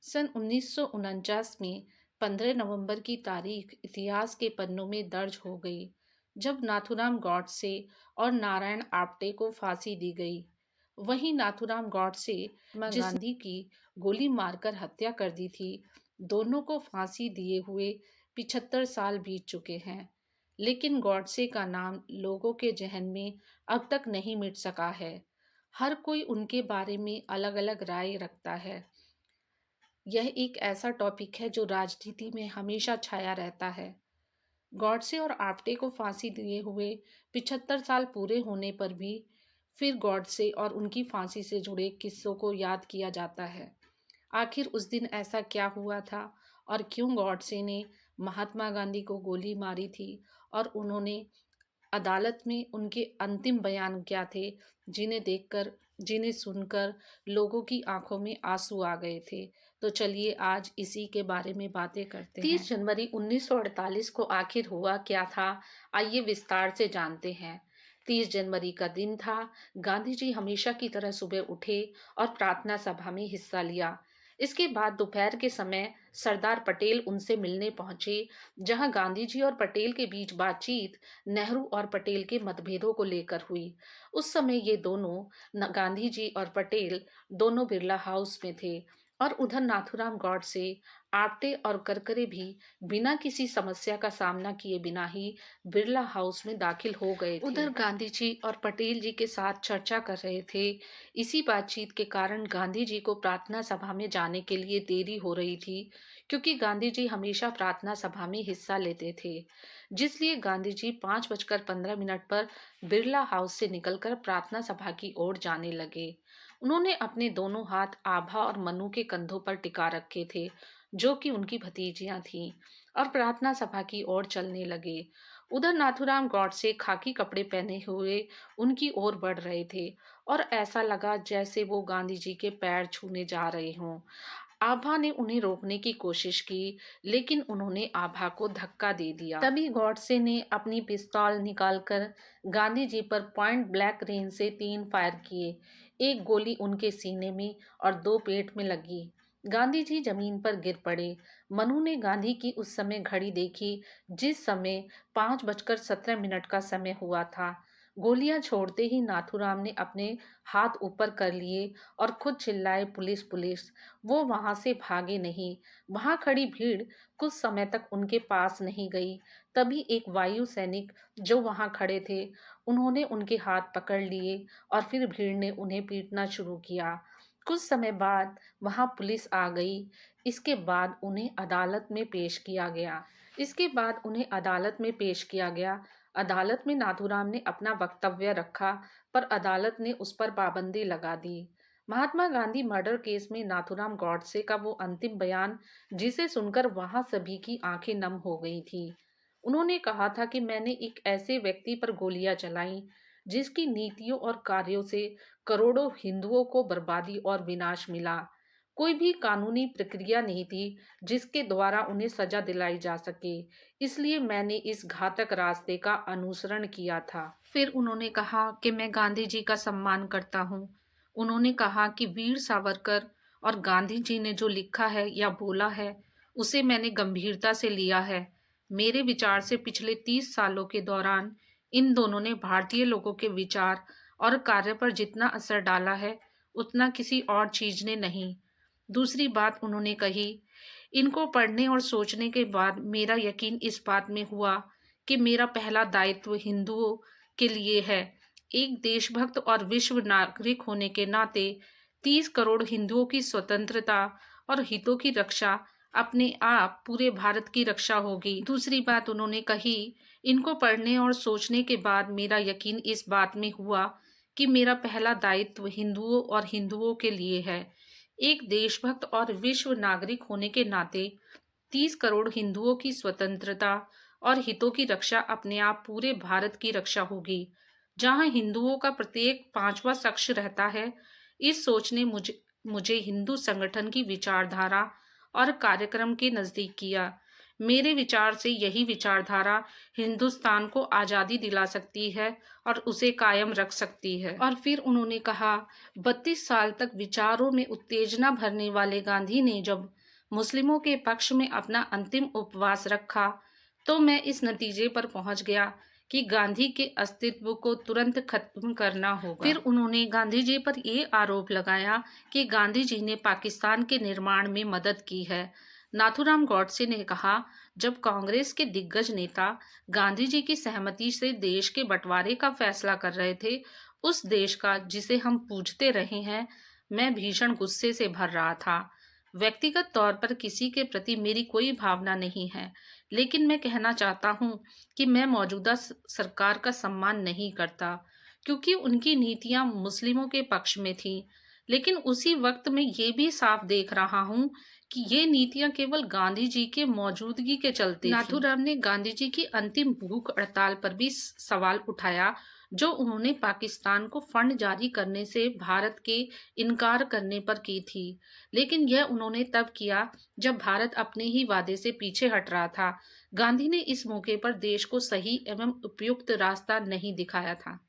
सन 1949 में 15 नवंबर की तारीख इतिहास के पन्नों में दर्ज हो गई, जब नाथूराम गॉडसे और नारायण आप्टे को फांसी दी गई। वहीं नाथूराम गॉडसे, महात्मा गांधी की गोली मारकर हत्या कर दी थी, दोनों को फांसी दिए हुए 75 साल बीत चुके हैं। लेकिन गॉडसे का नाम लोगों के जहन में अब तक नहीं मिट सका है। हर कोई उनके बारे में अलग अलग राय रखता है। यह एक ऐसा टॉपिक है जो राजनीति में हमेशा छाया रहता है। गॉडसे और आप्टे को फांसी दिए हुए 75 साल पूरे होने पर भी फिर गॉडसे और उनकी फांसी से जुड़े किस्सों को याद किया जाता है। आखिर उस दिन ऐसा क्या हुआ था और क्यों गॉडसे ने महात्मा गांधी को गोली मारी थी, और उन्होंने अदालत में उनके अंतिम बयान क्या थे, जिन्हें सुनकर लोगों की आंखों में आंसू आ गए थे। तो चलिए आज इसी के बारे में बातें करते हैं। 30 जनवरी 1948 को आखिर हुआ क्या था, आइए विस्तार से जानते हैं। 30 जनवरी का दिन था। गांधी जी हमेशा की तरह सुबह उठे और प्रार्थना सभा में हिस्सा लिया। इसके बाद दोपहर के समय सरदार पटेल उनसे मिलने पहुंचे, जहां गांधी जी और पटेल के बीच बातचीत नेहरू और पटेल के मतभेदों को लेकर हुई। उस समय ये दोनों, गांधी जी और पटेल, दोनों बिरला हाउस में थे, और उधर नाथूराम गॉडसे, आप्टे और करकरे भी बिना किसी समस्या का सामना किए बिना ही बिरला हाउस में दाखिल हो गए थे। उधर गांधी जी और पटेल जी के साथ चर्चा कर रहे थे। इसी बातचीत के कारण गांधी जी को प्रार्थना सभा में जाने के लिए देरी हो रही थी, क्योंकि गांधी जी हमेशा प्रार्थना सभा में हिस्सा लेते थे, जिसलिए गांधी जी 5:15 पर बिरला हाउस से निकलकर प्रार्थना सभा की ओर जाने लगे। उन्होंने अपने दोनों हाथ आभा और मनु के कंधों पर टिका रखे थे, जो कि उनकी भतीजियां थीं, और प्रार्थना सभा की ओर चलने लगे। उधर नाथूराम गॉडसे खाकी कपड़े पहने हुए उनकी ओर बढ़ रहे थे, और ऐसा लगा जैसे वो गांधी जी के पैर छूने जा रहे हों। आभा ने उन्हें रोकने की कोशिश की, लेकिन उन्होंने आभा को धक्का दे दिया। तभी गॉडसे ने अपनी पिस्तौल निकालकर गांधी जी पर पॉइंट ब्लैंक रेंज से 3 फायर किए। एक गोली उनके सीने में और 2 पेट में लगी। गांधी जी जमीन पर गिर पड़े। मनु ने गांधी की उस समय घड़ी देखी, जिस समय 5:17 का समय हुआ था। गोलियां छोड़ते ही नाथूराम ने अपने हाथ ऊपर कर लिए और खुद चिल्लाए, पुलिस पुलिस। वो वहां से भागे नहीं। वहां खड़ी भीड़ कुछ समय तक उनके पास नहीं गई। तभी एक वायु सैनिक जो वहां खड़े थे, उन्होंने उनके हाथ पकड़ लिए, और फिर भीड़ ने उन्हें पीटना शुरू किया। कुछ समय बाद वहां पुलिस आ गई। इसके बाद उन्हें अदालत में पेश किया गया। अदालत में नाथूराम ने अपना वक्तव्य रखा, पर अदालत ने उस पर पाबंदी लगा दी। महात्मा गांधी मर्डर केस में नाथूराम गॉडसे का वो अंतिम बयान, जिसे सुनकर वहां सभी की आंखें नम हो गई थी। उन्होंने कहा था कि मैंने एक ऐसे व्यक्ति पर गोलियां चलाईं, जिसकी नीतियों और कार्यों से करोड़ों हिंदुओं को बर्बादी और विनाश मिला। कोई भी कानूनी प्रक्रिया नहीं थी जिसके द्वारा उन्हें सजा दिलाई जा सके, इसलिए मैंने इस घातक रास्ते का अनुसरण किया था। फिर उन्होंने कहा कि मैं गांधी जी का सम्मान करता हूँ। उन्होंने कहा कि वीर सावरकर और गांधी जी ने जो लिखा है या बोला है, उसे मैंने गंभीरता से लिया है। मेरे विचार से पिछले 30 सालों के दौरान इन दोनों ने भारतीय लोगों के विचार और कार्य पर जितना असर डाला है, उतना किसी और चीज ने नहीं। दूसरी बात उन्होंने कही, इनको पढ़ने और सोचने के बाद मेरा यकीन इस बात में हुआ कि मेरा पहला दायित्व हिंदुओं के लिए है। एक देशभक्त और विश्व नागरिक होने के नाते 30 करोड़ हिंदुओं की स्वतंत्रता और हितों की रक्षा अपने आप पूरे भारत की रक्षा होगी। दूसरी बात उन्होंने कही, इनको पढ़ने और सोचने के बाद मेरा यकीन इस बात में हुआ कि मेरा पहला दायित्व हिंदुओं और हिंदुओं के लिए है। एक देशभक्त और विश्व नागरिक होने के नाते 30 करोड़ हिंदुओं की स्वतंत्रता और हितों की रक्षा अपने आप पूरे भारत की रक्षा होगी, जहां हिंदुओं का प्रत्येक 5वां शख्स रहता है। इस सोच ने मुझे हिंदू संगठन की विचारधारा और कार्यक्रम के नजदीक किया। मेरे विचार से यही विचारधारा हिंदुस्तान को आज़ादी दिला सकती है और उसे कायम रख सकती है। और फिर उन्होंने कहा, 32 साल तक विचारों में उत्तेजना भरने वाले गांधी ने जब मुस्लिमों के पक्ष में अपना अंतिम उपवास रखा, तो मैं इस नतीजे पर पहुंच गया कि गांधी के अस्तित्व को तुरंत खत्म करना होगा। फिर उन्होंने गांधी जी पर ये आरोप लगाया कि गांधी जी ने पाकिस्तान के निर्माण में मदद की है। नाथूराम गॉडसे ने कहा, जब कांग्रेस के दिग्गज नेता गांधी जी की सहमति से देश के बंटवारे का फैसला कर रहे थे, उस देश का जिसे हम पूजते रहे हैं, मैं भीषण गुस्से से भर रहा था। व्यक्तिगत तौर पर किसी के प्रति मेरी कोई भावना नहीं है, लेकिन मैं कहना चाहता हूँ कि मैं मौजूदा सरकार का सम्मान नहीं करता, क्योंकि उनकी नीतियां मुस्लिमों के पक्ष में थीं। लेकिन उसी वक्त मैं ये भी साफ देख रहा हूँ कि ये नीतियां केवल गांधी जी के मौजूदगी के चलते थीं। नाथूराम ने गांधी जी की अंतिम भूख हड़ताल पर भी सवाल उठाया, जो उन्होंने पाकिस्तान को फंड जारी करने से भारत के इनकार करने पर की थी। लेकिन यह उन्होंने तब किया जब भारत अपने ही वादे से पीछे हट रहा था। गांधी ने इस मौके पर देश को सही एवं उपयुक्त रास्ता नहीं दिखाया था।